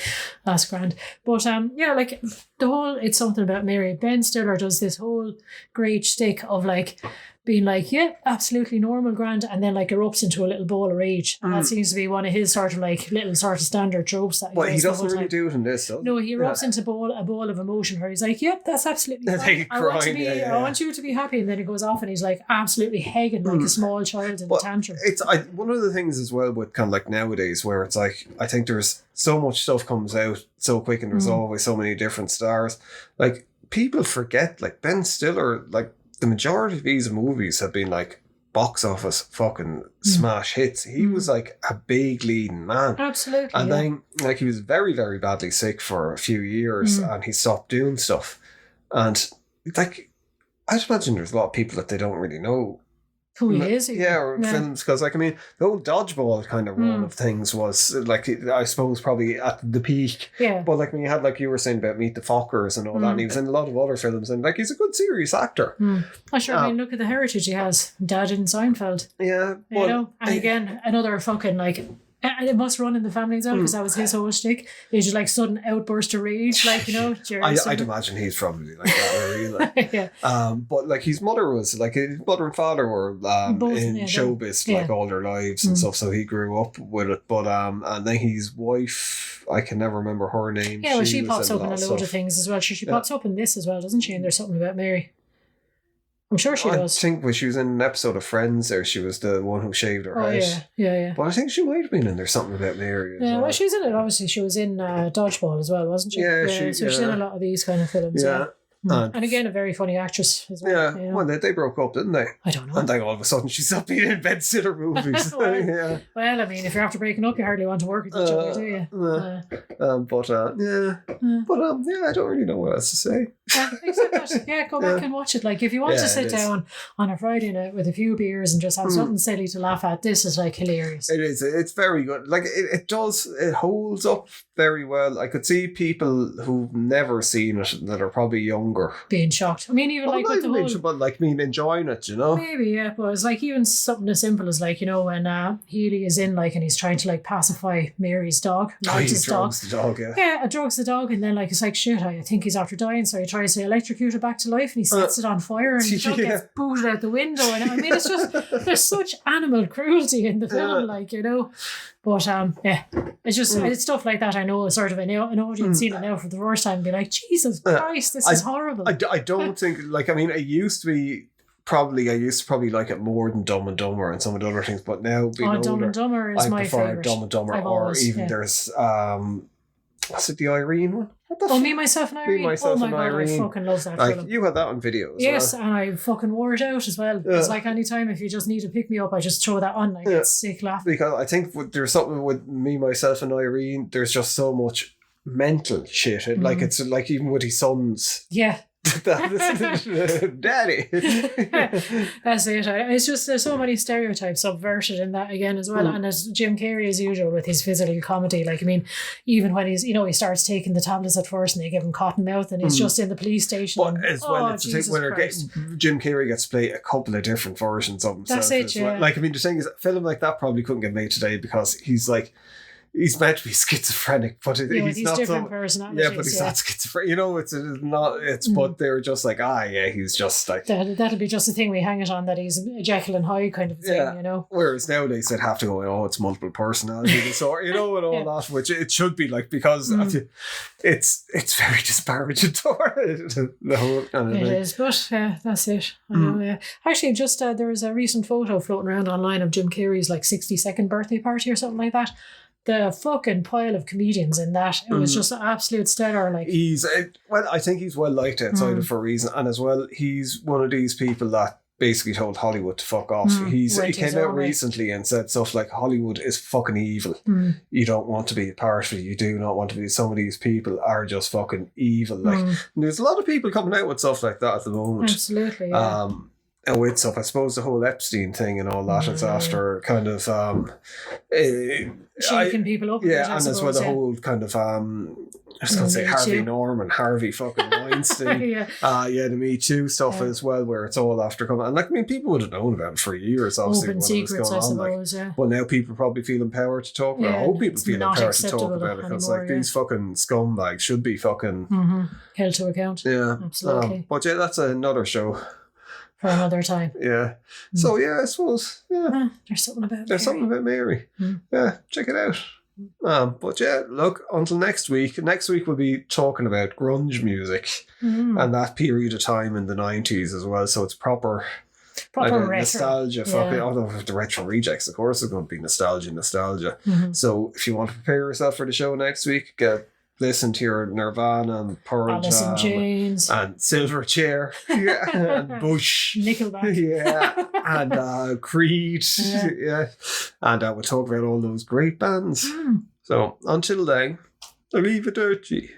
that's grand. But yeah, like the whole, it's something about Mary. Ben Stiller does this whole great shtick of like being like, yeah, absolutely normal, grand, and then like erupts into a little ball of rage. And that seems to be one of his sort of like little sort of standard tropes. That he doesn't really do it in this, does he? No, he erupts into a ball of emotion where he's like, yep, that's absolutely fine. I want you to be happy. And then he goes off and he's like absolutely hegging like a small child in a tantrum. It's one of the things as well with kind of like nowadays where it's like, I think there's so much stuff comes out so quick and there's always so many different stars. Like, people forget, like Ben Stiller, like, the majority of these movies have been like box office fucking smash hits. He was like a big leading man. Absolutely. And then like he was very, very badly sick for a few years and he stopped doing stuff. And like, I'd imagine there's a lot of people that they don't really know who he is. Films, because like, I mean, the whole dodgeball kind of run of things was like, I suppose probably at the peak. Yeah. But like when you had, like you were saying about Meet the Fockers and all that, and he was in a lot of other films, and like he's a good serious actor. I mean, look at the heritage he has. Dad in Seinfeld. Yeah. You know, and again, another fucking like, and it must run in the family as well because that was his whole shtick. He's just like sudden outburst of rage, like, you know. I'd imagine he's probably like that, really. Yeah. But like his mother was like, his mother and father were both, in showbiz like all their lives and stuff, so he grew up with it. But and then his wife, I can never remember her name. Yeah, well, she pops up in a load of things as well. She pops up in this as well, doesn't she? And there's something about Mary. I'm sure she does. I think when she was in an episode of Friends there, she was the one who shaved her head. Yeah. But I think she might have been in there something about Mary as well. Well, she was in it, obviously. She was in Dodgeball as well, wasn't she? Yeah, so she's in a lot of these kind of films. Yeah. And again, a very funny actress as well. Yeah, you know? well, they broke up, didn't they? I don't know. And then all of a sudden she stopped being in Ben Stiller movies. Well, I mean, if you're after breaking up, you hardly want to work with each other, do you? I don't really know what else to say. Except that, go back and watch it. Like, if you want to sit down on a Friday night with a few beers and just have something silly to laugh at, this is like hilarious. It is. It's very good. Like, it holds up very well. I could see people who've never seen it that are probably younger being shocked. I mean, even like with the whole, but like enjoying it, you know. Maybe, yeah, but it's like even something as simple as like, you know, when Healy is in like and he's trying to like pacify Mary's dog. He drugs the dog, yeah, drugs the dog, and then like it's like shit. I think he's after dying, so he tries to electrocute it back to life, and he sets it on fire, and the dog gets booted out the window. And I mean, it's just there's such animal cruelty in the film, like, you know. But it's just it's stuff like that. I know sort of an audience seeing it now for the first time and be like, Jesus Christ, this is horrible. I don't think, like, I mean, it used to be I used to probably like it more than Dumb and Dumber and some of the other things, but now being older, Dumb and Dumber is my favourite. Dumb and Dumber, there's was it the Irene one? Me, Myself and Irene. Oh my God, I fucking love that film. You had that on video as well. And I fucking wore it out as well. It's like any time if you just need to pick me up, I just throw that on. Like, it's sick laughing. Because I think there's something with Me, Myself and Irene, there's just so much mental shit. Like, it's like even with his sons. Yeah. Daddy. That's it. It's just there's so many stereotypes subverted in that again as well. And as Jim Carrey as usual with his physical comedy, like, I mean, even when he's, you know, he starts taking the tablets at first and they give him cotton mouth and he's just in the police station. But as well, it's the thing when Jim Carrey gets to play a couple of different versions of himself. That's it, Like, I mean, the thing is, a film like that probably couldn't get made today because he's like, he's meant to be schizophrenic, but he's these not different so. personalities. Yeah, but he's not schizophrenic. You know, it's not. It's but they're just like yeah, he's just like that'll be just the thing we hang it on, that he's a Jekyll and Hyde kind of thing, Yeah. you know. Whereas nowadays they'd have to go, oh, it's multiple personality disorder, you know, and all that, which it should be like, because it's very disparagatory. The whole kind of It thing. is, but that's it. I know. Yeah. Actually, just there was a recent photo floating around online of Jim Carrey's like 62nd birthday party or something like that. The fucking pile of comedians in that, it was just absolute stellar. Like, I think he's well liked outside of for a reason, and as well, he's one of these people that basically told Hollywood to fuck off. He came out recently and said stuff like, Hollywood is fucking evil. You don't want to be a part of it. You do not want to be. Some of these people are just fucking evil. Like, and there's a lot of people coming out with stuff like that at the moment. Absolutely. Yeah. And with stuff, I suppose the whole Epstein thing and all that, it's after kind of shaking people up. Yeah, and as well the whole kind of I was going to say Harvey Norman, Harvey fucking Weinstein. The Me Too stuff as well, where it's all after coming. And like, I mean, people would have known about it for years, obviously, open when secrets, it was going I on. suppose, But now people probably feel empowered to talk about it. I hope people feel empowered to talk about it, because like these fucking scumbags should be fucking held to account. Yeah, absolutely. But yeah, that's another show. For another time. Yeah. So yeah, I suppose, there's something about Mary. Yeah, check it out. But yeah, look, until next week we'll be talking about grunge music and that period of time in the 90s as well. So it's proper retro. Nostalgia. Although the retro rejects, of course, is going to be nostalgia. So if you want to prepare yourself for the show next week, listen to your Nirvana and Pearl Jam and Silverchair, and Bush, Nickelback, and Creed, and we'll talk about all those great bands. So until then, arrivederci.